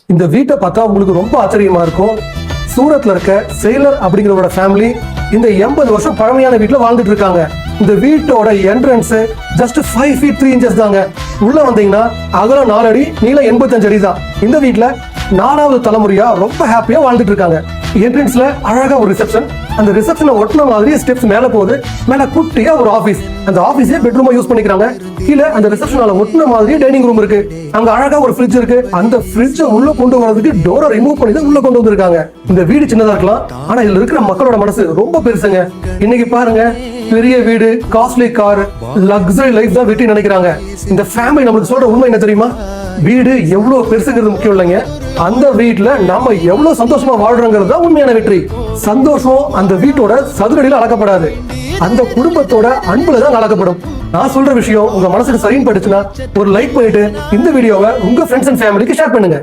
இந்த வீட்டை பார்த்தா உங்களுக்கு ரொம்ப ஆச்சரியமா இருக்கும். சூரத்ல இருக்க செயலர் அப்படிங்கிறவரோட ஃபேமிலி இந்த 80 வருஷம் பழமையான வீட்டுல வாழ்ந்துட்டு இருக்காங்க. இந்த வீட்டோட என்ட்ரன்ஸ் ஜஸ்ட் 5 feet 3 inches தாங்க. உள்ள வந்தீங்கன்னா அகலம் 4 அடி, நீளம் 85 அடி தான். இந்த வீட்டுல 4வது தலைமுறையா ரொம்ப ஹாப்பியா வாழ்ந்துட்டு இருக்காங்க. என்ட்ரன்ஸ்ல அழகா ஒரு ரிசப்ஷன், அந்த ரிசப்ஷனை ஒட்டின மாதிரி ஸ்டெப்ஸ் மேல போகுது. மேல குட்டியா ஒரு ஆபீஸ், அந்த ஆபீஸே பெட்ரூமா யூஸ் பண்ணிக்கிறாங்க. கீழே அந்த ரிசப்ஷனால ஒட்டின மாதிரி டைனிங் ரூம் இருக்கு. அங்க அழகா ஒரு ஃப்ரிட்ஜ் இருக்கு. அந்த ஃப்ரிட்ஜை உள்ள கொண்டு வரதுக்கு டோரை ரிமூவ் பண்ணி தான் உள்ள கொண்டு வந்திருக்காங்க. இந்த வீடு சின்னதா இருக்கலாம், ஆனா இதுல இருக்கிற மக்களோட மனசு ரொம்ப பெருசுங்க. இன்னைக்கு பாருங்க, பெரிய வீடு, காஸ்ட்லி கார், லக்ஸரி லைஃப் தான் வெற்றி நினைக்கிறாங்க. இந்த ஃபேமிலி நம்மளுக்கு சொல்ற உண்மை என்ன தெரியுமா? வீடு எவ்வளவு பெருசுங்கிறது முக்கியம் இல்லைங்க, அந்த வீட்டுல நாம எவ்வளவு சந்தோஷமா வாழ்றோங்கிறது தான் உண்மையான வெற்றி. சந்தோஷம் அந்த வீட்டோட சதுரடியில அளக்கப்படாது, அந்த குடும்பத்தோட அன்புல தான் அளக்கப்படும். நான் சொல்ற விஷயம் உங்க மனசுக்கு சரின்னு படுச்சுன்னா ஒரு லைக் பண்ணிட்டு இந்த வீடியோவை உங்க ஃப்ரெண்ட்ஸ் அண்ட் ஃபேமிலிக்கு ஷேர் பண்ணுங்க.